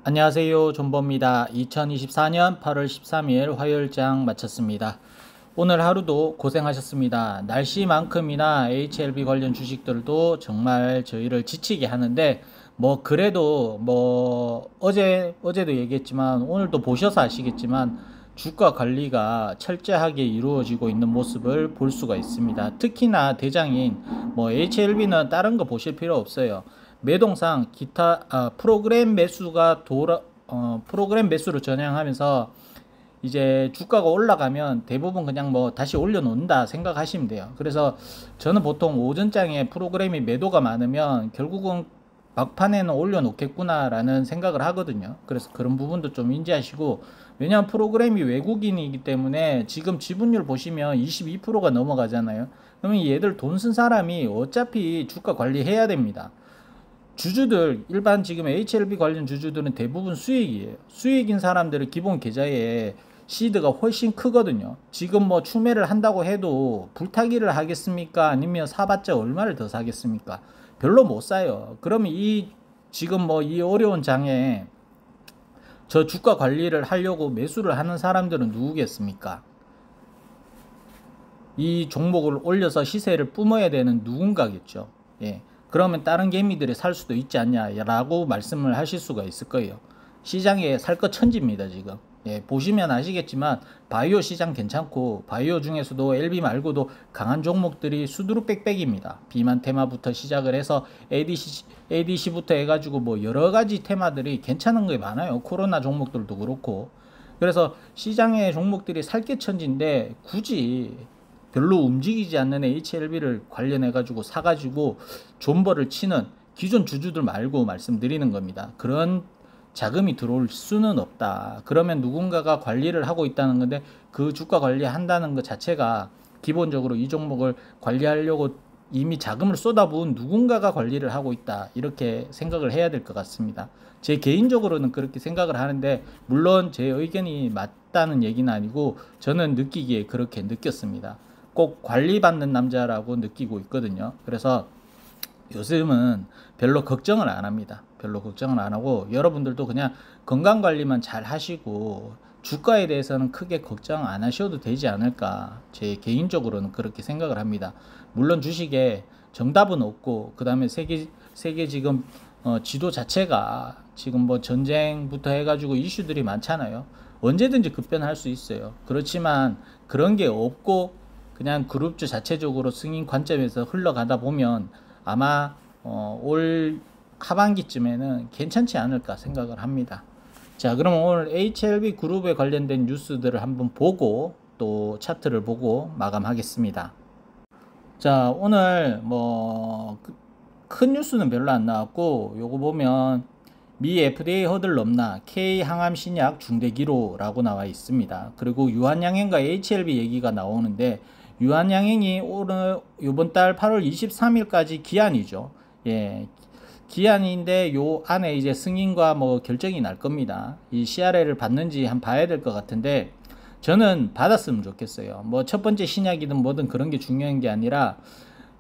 안녕하세요. 존버입니다. 2024년 8월 13일 화요일장 마쳤습니다. 오늘 하루도 고생하셨습니다. 날씨만큼이나 HLB 관련 주식들도 정말 저희를 지치게 하는데 그래도 어제도 얘기했지만 오늘도 보셔서 아시겠지만 주가 관리가 철저하게 이루어지고 있는 모습을 볼 수가 있습니다. 특히나 대장인 HLB는 다른 거 보실 필요 없어요. 매동상 기타 프로그램 매수가 프로그램 매수를 전향하면서 이제 주가가 올라가면 대부분 그냥 다시 올려놓는다 생각하시면 돼요. 그래서 저는 보통 오전장에 프로그램이 매도가 많으면 결국은 막판에는 올려놓겠구나 라는 생각을 하거든요. 그래서 그런 부분도 좀 인지하시고, 왜냐하면 프로그램이 외국인이기 때문에 지금 지분율 보시면 22%가 넘어가잖아요. 그러면 얘들 돈 쓴 사람이 어차피 주가 관리해야 됩니다. 주주들, 일반 지금 HLB 관련 주주들은 대부분 수익이에요. 수익인 사람들은 기본 계좌에 시드가 훨씬 크거든요. 지금 추매를 한다고 해도 불타기를 하겠습니까? 아니면 사봤자 얼마를 더 사겠습니까? 별로 못 사요. 그러면 지금 이 어려운 장에 저 주가 관리를 하려고 매수를 하는 사람들은 누구겠습니까? 이 종목을 올려서 시세를 뿜어야 되는 누군가겠죠. 예. 그러면 다른 개미들이 살 수도 있지 않냐라고 말씀을 하실 수가 있을 거예요. 시장에 살 것 천지입니다, 지금. 예, 보시면 아시겠지만 바이오 시장 괜찮고, 바이오 중에서도 LB 말고도 강한 종목들이 수두룩 빽빽입니다. 비만 테마부터 시작을 해서 ADC부터 해가지고 여러 가지 테마들이 괜찮은 게 많아요. 코로나 종목들도 그렇고. 그래서 시장의 종목들이 살 게 천지인데 굳이 별로 움직이지 않는 HLB를 관련해가지고 사가지고 존버를 치는 기존 주주들 말고 말씀드리는 겁니다. 그런 자금이 들어올 수는 없다. 그러면 누군가가 관리를 하고 있다는 건데, 그 주가 관리한다는 것 자체가 기본적으로 이 종목을 관리하려고 이미 자금을 쏟아부은 누군가가 관리를 하고 있다, 이렇게 생각을 해야 될 것 같습니다. 제 개인적으로는 그렇게 생각을 하는데, 물론 제 의견이 맞다는 얘기는 아니고 저는 느끼기에 그렇게 느꼈습니다. 꼭 관리받는 남자라고 느끼고 있거든요. 그래서 요즘은 별로 걱정을 안 합니다. 별로 걱정을 안 하고 여러분들도 그냥 건강관리만 잘 하시고 주가에 대해서는 크게 걱정 안 하셔도 되지 않을까, 제 개인적으로는 그렇게 생각을 합니다. 물론 주식에 정답은 없고, 그 다음에 세계 지금 지도 자체가 지금 전쟁부터 해가지고 이슈들이 많잖아요. 언제든지 급변할 수 있어요. 그렇지만 그런 게 없고 그냥 그룹주 자체적으로 승인 관점에서 흘러가다 보면 아마 올 하반기쯤에는 괜찮지 않을까 생각을 합니다. 자, 그럼 오늘 HLB 그룹에 관련된 뉴스들을 한번 보고 또 차트를 보고 마감하겠습니다. 자, 오늘 큰 뉴스는 별로 안 나왔고, 요거 보면 미 FDA 허들 넘나 K 항암 신약 중대 기로라고 나와 있습니다. 그리고 유한양행과 HLB 얘기가 나오는데, 유한양행이 요번 달 8월 23일까지 기한이죠. 예. 기한인데 요 안에 이제 승인과 결정이 날 겁니다. 이 CRL을 받는지 한번 봐야 될 것 같은데, 저는 받았으면 좋겠어요. 첫 번째 신약이든 뭐든 그런 게 중요한 게 아니라,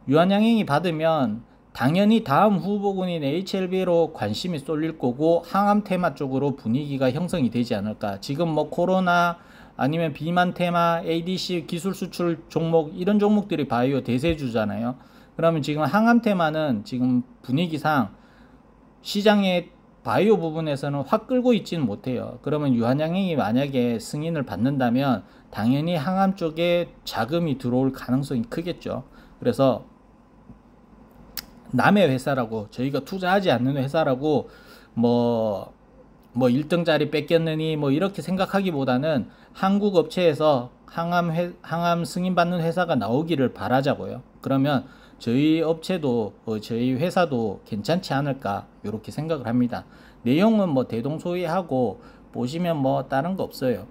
유한양행이 받으면 당연히 다음 후보군인 HLB로 관심이 쏠릴 거고 항암 테마 쪽으로 분위기가 형성이 되지 않을까. 지금 코로나 아니면 비만 테마, ADC 기술 수출 종목, 이런 종목들이 바이오 대세주잖아요. 그러면 지금 항암 테마는 지금 분위기상 시장의 바이오 부분에서는 확 끌고 있지는 못해요. 그러면 유한양행이 만약에 승인을 받는다면 당연히 항암 쪽에 자금이 들어올 가능성이 크겠죠. 그래서 남의 회사라고, 저희가 투자하지 않는 회사라고 1등 자리 뺏겼느니 이렇게 생각하기보다는 한국 업체에서 항암 승인받는 회사가 나오기를 바라자고요. 그러면 저희 업체도 저희 회사도 괜찮지 않을까, 이렇게 생각을 합니다. 내용은 대동소이하고 보시면 다른 거 없어요.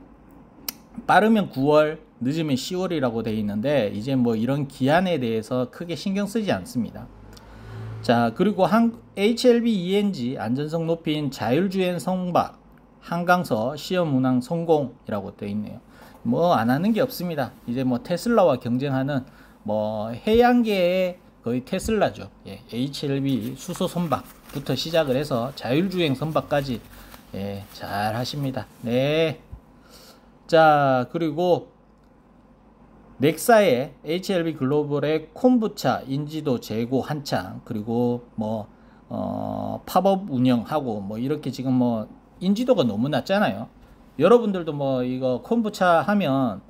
빠르면 9월, 늦으면 10월이라고 돼 있는데 이제 이런 기한에 대해서 크게 신경 쓰지 않습니다. 자, 그리고 HLB ENG 안전성 높인 자율주행 선박 한강서 시험 운항 성공이라고 되어 있네요. 안 하는 게 없습니다. 이제 테슬라와 경쟁하는 해양계의 거의 테슬라죠. 예, HLB 수소 선박부터 시작을 해서 자율주행 선박까지 예, 잘 하십니다. 네. 자, 그리고 넥사의 HLB 글로벌의 콤부차 인지도 재고 한창, 그리고 뭐 팝업 운영하고 뭐 이렇게 지금 뭐 인지도가 너무 낮잖아요. 여러분들도 뭐 이거 콤부차 하면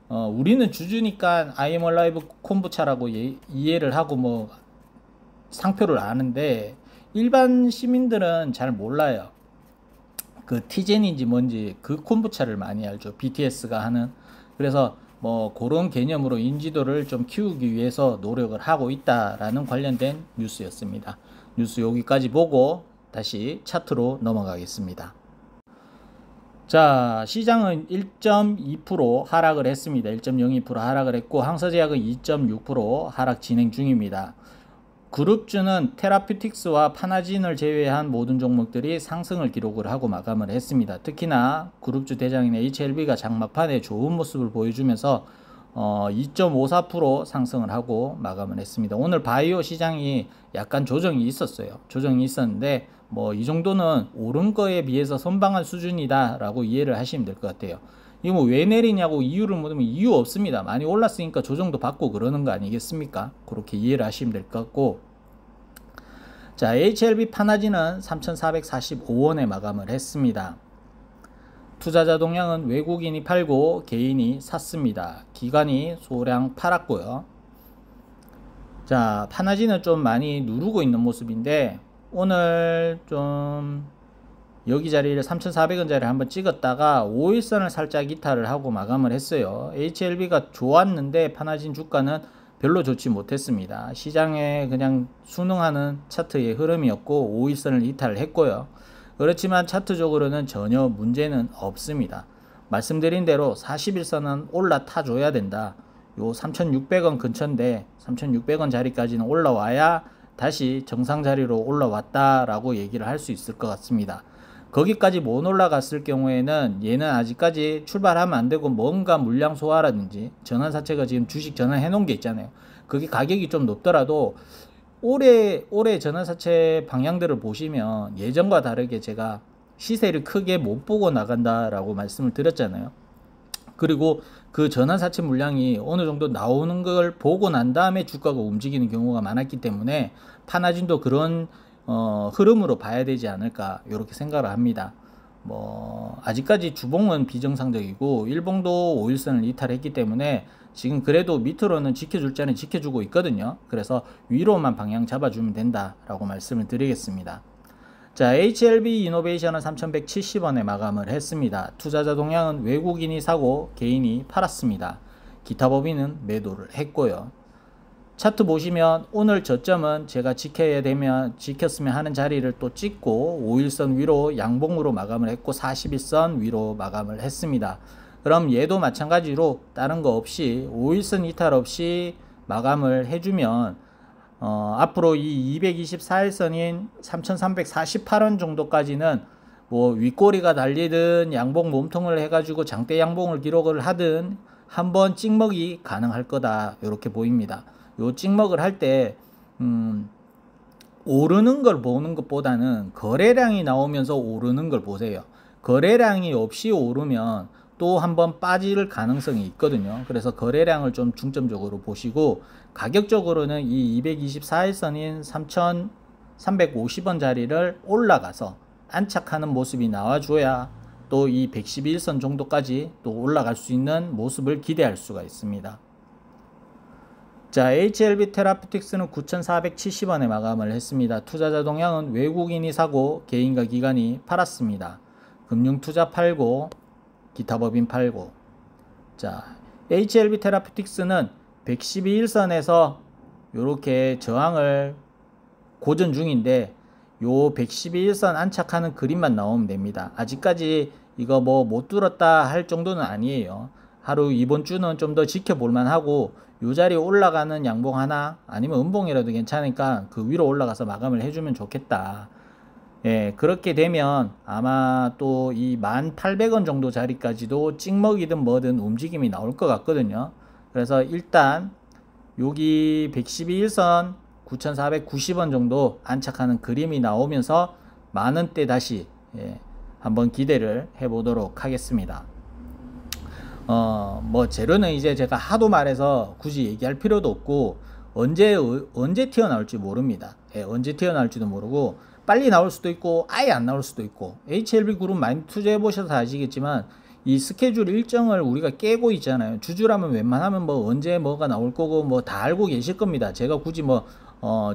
우리는 주주니까 I am alive 콤부차라고 이해를 하고 뭐 상표를 아는데 일반 시민들은 잘 몰라요. 그 티젠인지 뭔지 그 콤부차를 많이 알죠. BTS가 하는. 그래서 뭐 그런 개념으로 인지도를 좀 키우기 위해서 노력을 하고 있다라는 관련된 뉴스였습니다. 뉴스 여기까지 보고 다시 차트로 넘어가겠습니다. 자, 시장은 1.2% 하락을 했습니다. 1.02% 하락을 했고 항서제약은 2.6% 하락 진행 중입니다. 그룹주는 테라퓨틱스와 파나진을 제외한 모든 종목들이 상승을 기록을 하고 마감을 했습니다. 특히나 그룹주 대장인 HLB가 장막판에 좋은 모습을 보여주면서 2.54% 상승을 하고 마감을 했습니다. 오늘 바이오 시장이 약간 조정이 있었어요. 조정이 있었는데 뭐 이 정도는 오른 거에 비해서 선방한 수준이다 라고 이해를 하시면 될 것 같아요. 이거 뭐 왜 내리냐고 이유를 물으면 이유 없습니다. 많이 올랐으니까 조정도 받고 그러는 거 아니겠습니까? 그렇게 이해를 하시면 될 것 같고, 자, HLB 파나진은 3,445원에 마감을 했습니다. 투자자 동향은 외국인이 팔고 개인이 샀습니다. 기관이 소량 팔았고요. 자, 파나진은 좀 많이 누르고 있는 모습인데 오늘 좀 여기 자리를 3,400원짜리 한번 찍었다가 5일선을 살짝 이탈을 하고 마감을 했어요. HLB가 좋았는데 파나진 주가는 별로 좋지 못했습니다. 시장에 그냥 순응하는 차트의 흐름이었고 5일선을 이탈을 했고요. 그렇지만 차트적으로는 전혀 문제는 없습니다. 말씀드린 대로 41선은 올라타줘야 된다. 요 3,600원 근처인데 3,600원 자리까지는 올라와야 다시 정상 자리로 올라왔다라고 얘기를 할 수 있을 것 같습니다. 거기까지 못 올라갔을 경우에는 얘는 아직까지 출발하면 안 되고 뭔가 물량 소화라든지 전환사채가 지금 주식 전환해 놓은 게 있잖아요. 그게 가격이 좀 높더라도 올해 전환사채 방향들을 보시면 예전과 다르게 제가 시세를 크게 못 보고 나간다라고 말씀을 드렸잖아요. 그리고 그 전환사채 물량이 어느 정도 나오는 걸 보고 난 다음에 주가가 움직이는 경우가 많았기 때문에 파나진도 그런 흐름으로 봐야 되지 않을까 이렇게 생각을 합니다. 뭐 아직까지 주봉은 비정상적이고 일봉도 5일선을 이탈했기 때문에 지금 그래도 밑으로는 지켜줄 자는 지켜주고 있거든요. 그래서 위로만 방향 잡아주면 된다라고 말씀을 드리겠습니다. 자, HLB 이노베이션은 3,170원에 마감을 했습니다. 투자자 동향은 외국인이 사고 개인이 팔았습니다. 기타 법인은 매도를 했고요. 차트 보시면 오늘 저점은 제가 지켰으면 하는 자리를 또 찍고 5일선 위로 양봉으로 마감을 했고 41선 위로 마감을 했습니다. 그럼 얘도 마찬가지로 다른 거 없이 5일선 이탈 없이 마감을 해주면 앞으로 이 224일선인 3,348원 정도까지는 뭐 윗꼬리가 달리든 양봉 몸통을 해가지고 장대 양봉을 기록을 하든 한번 찍먹이 가능할 거다 이렇게 보입니다. 요 찍먹을 할 때 오르는 걸 보는 것보다는 거래량이 나오면서 오르는 걸 보세요. 거래량이 없이 오르면 또 한번 빠질 가능성이 있거든요. 그래서 거래량을 좀 중점적으로 보시고 가격적으로는 이 224일선인 3,350원 자리를 올라가서 안착하는 모습이 나와줘야 또 이 111선 정도까지 또 올라갈 수 있는 모습을 기대할 수가 있습니다. 자, HLB 테라퓨틱스는 9,470원에 마감을 했습니다. 투자자 동향은 외국인이 사고 개인과 기관이 팔았습니다. 금융투자 팔고 기타 법인 팔고. 자, HLB 테라퓨틱스는 112일선에서 이렇게 저항을 고전 중인데 요 112일선 안착하는 그림만 나오면 됩니다. 아직까지 이거 뭐 못 뚫었다 할 정도는 아니에요. 하루 이번 주는 좀 더 지켜볼만 하고 요 자리에 올라가는 양봉 하나 아니면 음봉이라도 괜찮으니까 그 위로 올라가서 마감을 해주면 좋겠다. 예, 그렇게 되면 아마 또 이 1,800원 정도 자리까지도 찍먹이든 뭐든 움직임이 나올 것 같거든요. 그래서 일단 여기 112일선 9,490원 정도 안착하는 그림이 나오면서 만원대 다시 한번 기대를 해보도록 하겠습니다. 뭐 재료는 이제 제가 하도 말해서 굳이 얘기할 필요도 없고 언제 튀어나올지 모릅니다. 예, 언제 튀어나올지도 모르고 빨리 나올 수도 있고 아예 안 나올 수도 있고, HLB 그룹 많이 투자해 보셔서 아시겠지만 이 스케줄 일정을 우리가 깨고 있잖아요. 주주라면 웬만하면 뭐 언제 뭐가 나올 거고 뭐 다 알고 계실 겁니다. 제가 굳이 뭐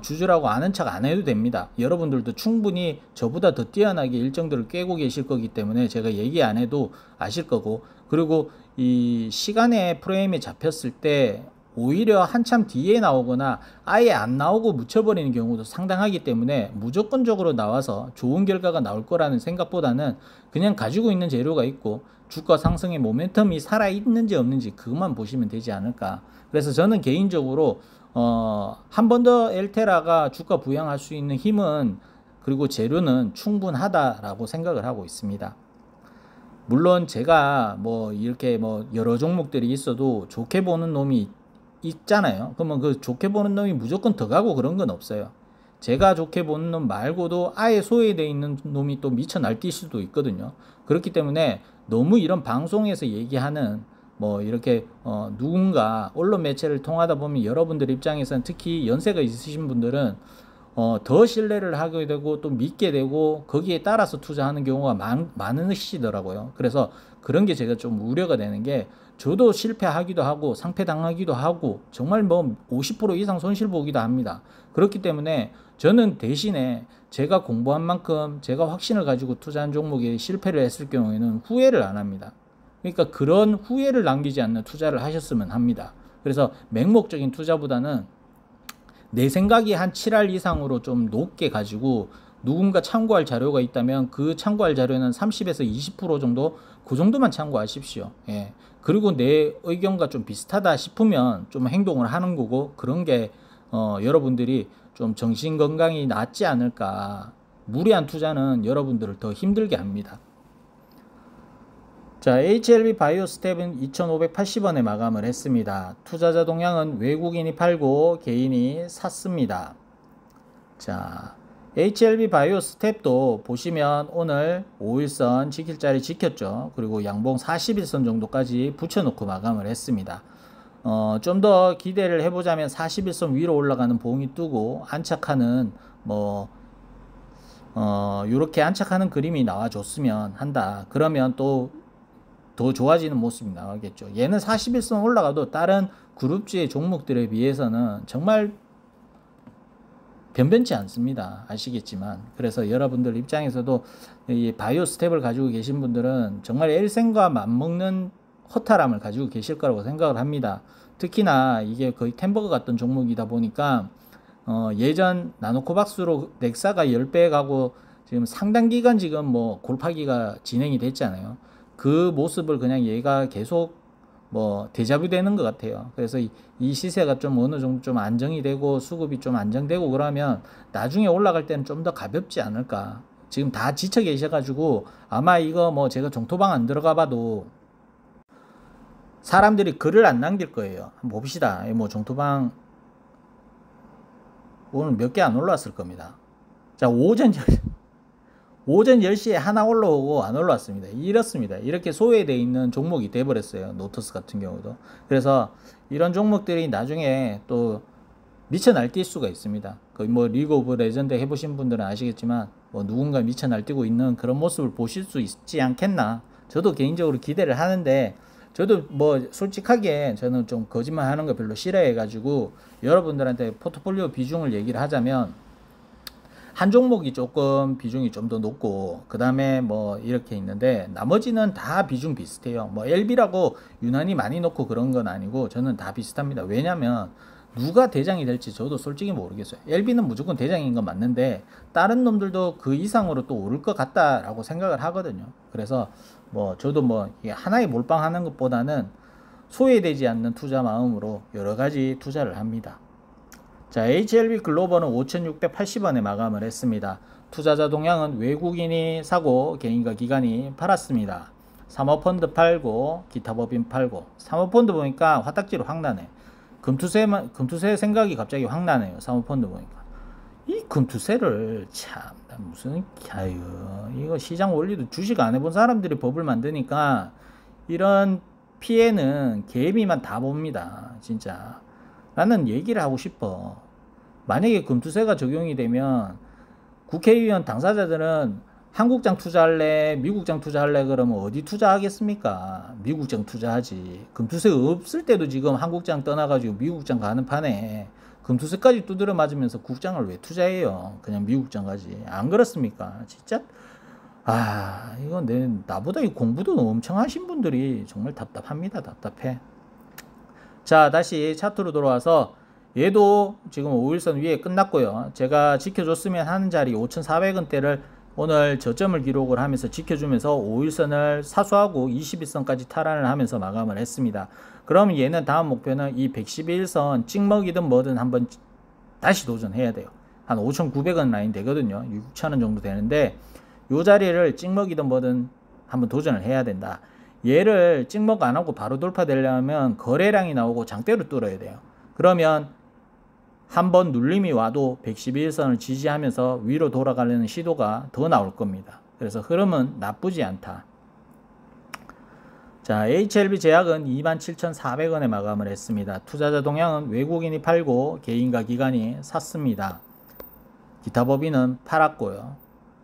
주주라고 아는 척 안 해도 됩니다. 여러분들도 충분히 저보다 더 뛰어나게 일정들을 깨고 계실 거기 때문에 제가 얘기 안 해도 아실 거고, 그리고 이 시간의 프레임에 잡혔을 때 오히려 한참 뒤에 나오거나 아예 안 나오고 묻혀버리는 경우도 상당하기 때문에 무조건적으로 나와서 좋은 결과가 나올 거라는 생각보다는 그냥 가지고 있는 재료가 있고 주가 상승의 모멘텀이 살아있는지 없는지 그것만 보시면 되지 않을까. 그래서 저는 개인적으로 한 번 더 엘테라가 주가 부양할 수 있는 힘은 그리고 재료는 충분하다라고 생각을 하고 있습니다. 물론 제가 뭐 이렇게 뭐 여러 종목들이 있어도 좋게 보는 놈이 있잖아요. 그러면 그 좋게 보는 놈이 무조건 더 가고 그런 건 없어요. 제가 좋게 보는 놈 말고도 아예 소외되어 있는 놈이 또 미쳐 날뛸 수도 있거든요. 그렇기 때문에 너무 이런 방송에서 얘기하는 뭐 이렇게 누군가 언론 매체를 통하다 보면 여러분들 입장에서는 특히 연세가 있으신 분들은 더 신뢰를 하게 되고 또 믿게 되고 거기에 따라서 투자하는 경우가 많으시더라고요. 그래서 그런 게 제가 좀 우려가 되는 게, 저도 실패하기도 하고 상패당하기도 하고 정말 뭐 50% 이상 손실 보기도 합니다. 그렇기 때문에 저는 대신에 제가 공부한 만큼 제가 확신을 가지고 투자한 종목에 실패를 했을 경우에는 후회를 안 합니다. 그러니까 그런 후회를 남기지 않는 투자를 하셨으면 합니다. 그래서 맹목적인 투자보다는 내 생각이 한 7할 이상으로 좀 높게 가지고 누군가 참고할 자료가 있다면 그 참고할 자료는 30에서 20% 정도, 그 정도만 참고하십시오. 예. 그리고 내 의견과 좀 비슷하다 싶으면 좀 행동을 하는 거고, 그런 게 여러분들이 좀 정신 건강이 낫지 않을까. 무리한 투자는 여러분들을 더 힘들게 합니다. 자, HLB 바이오스텝은 2,580원에 마감을 했습니다. 투자자 동향은 외국인이 팔고 개인이 샀습니다. 자, HLB 바이오스텝도 보시면 오늘 5일선 지킬 자리 지켰죠. 그리고 양봉 41선 정도까지 붙여놓고 마감을 했습니다. 좀 더 기대를 해보자면 41선 위로 올라가는 봉이 뜨고 안착하는 요렇게 안착하는 그림이 나와줬으면 한다. 그러면 또 더 좋아지는 모습이 나오겠죠. 얘는 41선 올라가도 다른 그룹주의 종목들에 비해서는 정말 변변치 않습니다. 아시겠지만. 그래서 여러분들 입장에서도 이 바이오 스텝을 가지고 계신 분들은 정말 엘센과 맞먹는 허탈함을 가지고 계실 거라고 생각을 합니다. 특히나 이게 거의 템버거 같던 종목이다 보니까 예전 나노코박스로 넥사가 10배 가고 지금 상당 기간 지금 뭐 골파기가 진행이 됐잖아요. 그 모습을 그냥 얘가 계속 뭐 데자뷰 되는 것 같아요. 그래서 이 시세가 좀 어느 정도 좀 안정이 되고 수급이 좀 안정되고 그러면 나중에 올라갈 때는 좀 더 가볍지 않을까. 지금 다 지쳐 계셔가지고 아마 이거 뭐 제가 종토방 안 들어가 봐도 사람들이 글을 안 남길 거예요. 한번 봅시다. 뭐 종토방 오늘 몇 개 안 올라왔을 겁니다. 자, 오전 10시에 하나 올라오고 안 올라왔습니다. 이렇습니다. 이렇게 소외되어 있는 종목이 돼버렸어요. 노트스 같은 경우도. 그래서 이런 종목들이 나중에 또 미쳐 날뛸 수가 있습니다. 거의 뭐 리그 오브 레전드 해보신 분들은 아시겠지만 뭐 누군가 미쳐 날뛰고 있는 그런 모습을 보실 수 있지 않겠나. 저도 개인적으로 기대를 하는데, 저도 뭐 솔직하게 저는 좀 거짓말 하는 거 별로 싫어해가지고 여러분들한테 포트폴리오 비중을 얘기를 하자면 한 종목이 조금 비중이 좀 더 높고 그 다음에 뭐 이렇게 있는데 나머지는 다 비중 비슷해요. 뭐 LB라고 유난히 많이 놓고 그런 건 아니고 저는 다 비슷합니다. 왜냐면 누가 대장이 될지 저도 솔직히 모르겠어요. LB는 무조건 대장인 건 맞는데 다른 놈들도 그 이상으로 또 오를 것 같다라고 생각을 하거든요. 그래서 뭐 저도 뭐 하나에 몰빵하는 것보다는 소외되지 않는 투자 마음으로 여러 가지 투자를 합니다. 자, HLB 글로벌은 5,680원에 마감을 했습니다. 투자자 동향은 외국인이 사고 개인과 기관이 팔았습니다. 사모펀드 팔고 기타 법인 팔고. 사모펀드 보니까 화딱지로 확 나네. 금투세 생각이 갑자기 확 나네요. 사모펀드 보니까 이 금투세를 참 무슨 아유 이거 시장 원리도 주식 안 해본 사람들이 법을 만드니까 이런 피해는 개미만 다 봅니다. 진짜 나는 얘기를 하고 싶어. 만약에 금투세가 적용이 되면 국회의원 당사자들은 한국장 투자할래 미국장 투자할래 그러면 어디 투자하겠습니까? 미국장 투자하지. 금투세 없을 때도 지금 한국장 떠나가지고 미국장 가는 판에 금투세까지 두드려 맞으면서 국장을 왜 투자해요? 그냥 미국장 가지. 안 그렇습니까? 진짜 이건 나보다 이 공부도 엄청 하신 분들이 정말 답답합니다. 답답해. 자, 다시 차트로 돌아와서 얘도 지금 5일선 위에 끝났고요. 제가 지켜줬으면 하는 자리 5,400원대를 오늘 저점을 기록을 하면서 지켜주면서 5일선을 사수하고 21선까지 탈환을 하면서 마감을 했습니다. 그럼 얘는 다음 목표는 이 111선 찍먹이든 뭐든 한번 다시 도전해야 돼요. 한 5,900원 라인 되거든요. 6,000원 정도 되는데 요 자리를 찍먹이든 뭐든 한번 도전을 해야 된다. 얘를 찍먹 안 하고 바로 돌파되려면 거래량이 나오고 장대로 뚫어야 돼요. 그러면 한번 눌림이 와도 111선을 지지하면서 위로 돌아가려는 시도가 더 나올 겁니다. 그래서 흐름은 나쁘지 않다. 자, HLB 제약은 27,400원에 마감을 했습니다. 투자자 동향은 외국인이 팔고 개인과 기관이 샀습니다. 기타 법인은 팔았고요.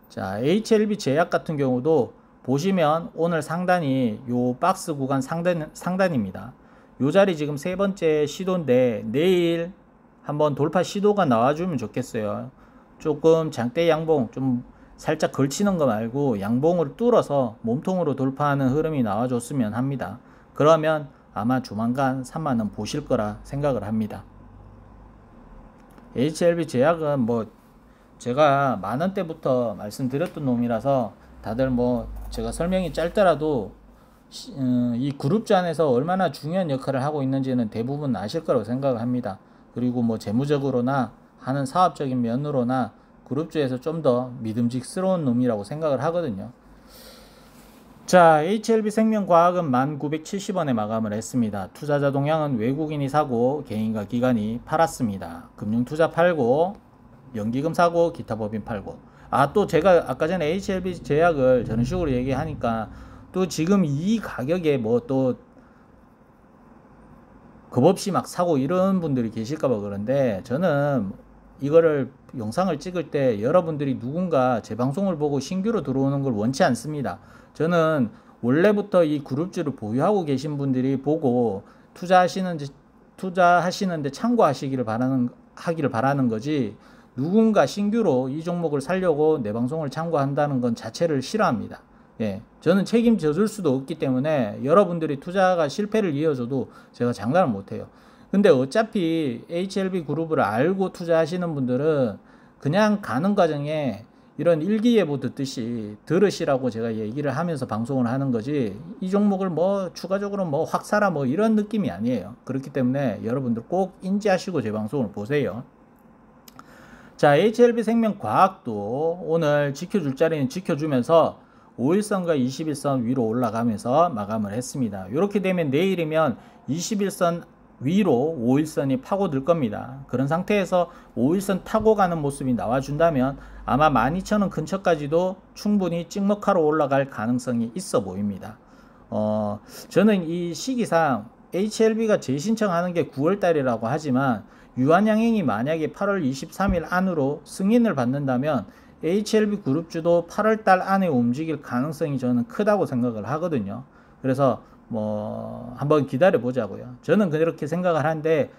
자, HLB 제약 같은 경우도 보시면 오늘 상단이 요 박스 구간 상단입니다. 요 자리 지금 세 번째 시도인데 내일 한번 돌파 시도가 나와주면 좋겠어요. 조금 장대 양봉 좀 살짝 걸치는 거 말고 양봉을 뚫어서 몸통으로 돌파하는 흐름이 나와줬으면 합니다. 그러면 아마 조만간 3만원 보실 거라 생각을 합니다. HLB 제약은 뭐 제가 만원대부터 말씀드렸던 놈이라서 다들 뭐 제가 설명이 짧더라도 이 그룹주 안에서 얼마나 중요한 역할을 하고 있는지는 대부분 아실 거라고 생각을 합니다. 그리고 뭐 재무적으로나 하는 사업적인 면으로나 그룹주에서 좀 더 믿음직스러운 놈이라고 생각을 하거든요. 자, HLB 생명과학은 1970원에 마감을 했습니다. 투자자 동향은 외국인이 사고 개인과 기관이 팔았습니다. 금융투자 팔고 연기금 사고 기타 법인 팔고 또 제가 아까 전에 HLB 제약을 저런 식으로 얘기하니까 또 지금 이 가격에 뭐 또 겁없이 막 사고 이런 분들이 계실까봐 그런데 저는 이거를 영상을 찍을 때 여러분들이 누군가 제 방송을 보고 신규로 들어오는 걸 원치 않습니다. 저는 원래부터 이 그룹주를 보유하고 계신 분들이 보고 투자하시는데 참고하시기를 바라는 거지 누군가 신규로 이 종목을 살려고 내 방송을 참고한다는 건 자체를 싫어합니다. 예, 저는 책임져 줄 수도 없기 때문에 여러분들이 투자가 실패를 이어져도 제가 장담을 못해요. 근데 어차피 HLB 그룹을 알고 투자하시는 분들은 그냥 가는 과정에 이런 일기예보 듣듯이 들으시라고 제가 얘기를 하면서 방송을 하는 거지 이 종목을 뭐 추가적으로 뭐 확 사라 뭐 이런 느낌이 아니에요. 그렇기 때문에 여러분들 꼭 인지하시고 제 방송을 보세요. 자, HLB 생명과학도 오늘 지켜줄 자리는 지켜주면서 5일선과 21선 위로 올라가면서 마감을 했습니다. 이렇게 되면 내일이면 21선 위로 5일선이 파고들 겁니다. 그런 상태에서 5일선 타고 가는 모습이 나와준다면 아마 12,000원 근처까지도 충분히 찍먹하러 올라갈 가능성이 있어 보입니다. 저는 이 시기상 HLB가 재신청하는 게 9월달이라고 하지만 유한양행이 만약에 8월 23일 안으로 승인을 받는다면 HLB 그룹주도 8월달 안에 움직일 가능성이 저는 크다고 생각을 하거든요. 그래서 뭐 한번 기다려 보자고요. 저는 그렇게 생각을 하는데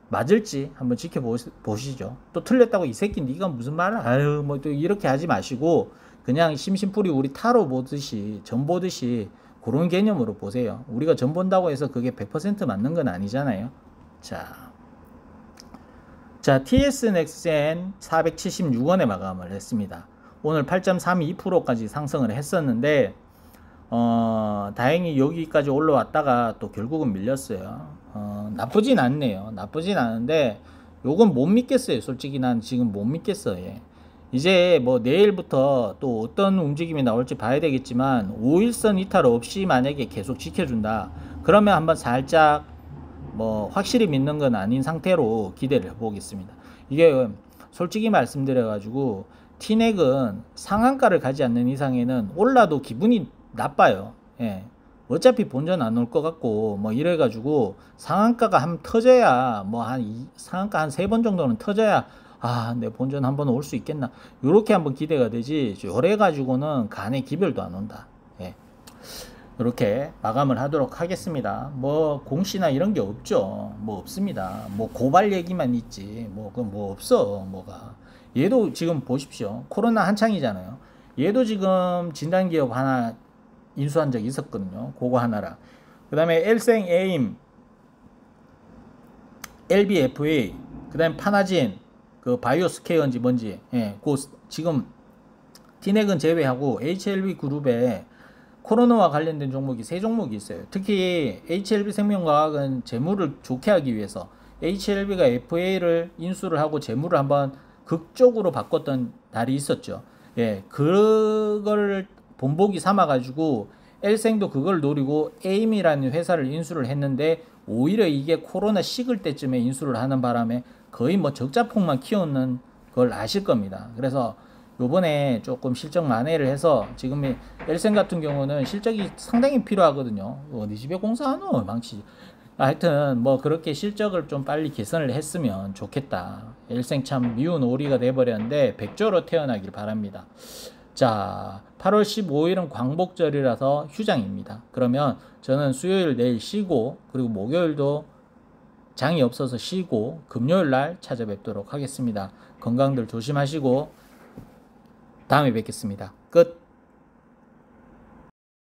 맞을지 한번 지켜보시죠. 또 틀렸다고 이 새끼 네가 무슨 말을 뭐 또 이렇게 하지 마시고 그냥 심심풀이 우리 타로 보듯이 전 보듯이 그런 개념으로 보세요. 우리가 전 본다고 해서 그게 100% 맞는 건 아니잖아요. 자, TS넥센 476원에 마감을 했습니다. 오늘 8.32%까지 상승을 했었는데 다행히 여기까지 올라왔다가 또 결국은 밀렸어요. 나쁘진 않네요. 나쁘진 않은데 요건 못 믿겠어요. 솔직히 난 지금 못 믿겠어요. 예. 이제 뭐 내일부터 또 어떤 움직임이 나올지 봐야 되겠지만 5일선 이탈 없이 만약에 계속 지켜준다 그러면 한번 살짝 뭐 확실히 믿는 건 아닌 상태로 기대를 해보겠습니다. 이게 솔직히 말씀드려 가지고 티넥은 상한가를 가지 않는 이상에는 올라도 기분이 나빠요. 예. 어차피 본전 안 올 것 같고 뭐 이래가지고 상한가가 한 터져야 뭐 상한가 한 3번 정도는 터져야 내 본전 한번 올 수 있겠나 요렇게 한번 기대가 되지 요래 가지고는 간에 기별도 안 온다. 예. 이렇게 마감을 하도록 하겠습니다. 뭐 공시나 이런 게 없죠. 뭐 없습니다. 뭐 고발 얘기만 있지 뭐 없어. 뭐가 얘도 지금 보십시오. 코로나 한창이잖아요. 얘도 지금 진단기업 하나 인수한 적이 있었거든요. 그거 하나랑 그 다음에 엘생 에임 LBFA 그 다음에 파나진 그 바이오스케어인지 뭔지 그 지금 티넥은 제외하고 HLB 그룹에 코로나와 관련된 종목이 3종목이 있어요. 특히 HLB생명과학은 재무를 좋게 하기 위해서 HLB가 FA를 인수를 하고 재무를 한번 극적으로 바꿨던 날이 있었죠. 그걸 본보기 삼아가지고 엘생도 그걸 노리고 에임이라는 회사를 인수를 했는데 오히려 이게 코로나 식을 때쯤에 인수를 하는 바람에 거의 뭐 적자폭만 키우는 걸 아실 겁니다. 그래서 요번에 조금 실적 만회를 해서 지금 엘생 같은 경우는 실적이 상당히 필요하거든요. 어디 집에 공사하노 망치. 하여튼 뭐 그렇게 실적을 좀 빨리 개선을 했으면 좋겠다. 엘생 참 미운 오리가 돼버렸는데 백조로 태어나길 바랍니다. 자, 8월 15일은 광복절이라서 휴장입니다. 그러면 저는 수요일 내일 쉬고 그리고 목요일도 장이 없어서 쉬고 금요일 날 찾아뵙도록 하겠습니다. 건강들 조심하시고 다음에 뵙겠습니다. 끝.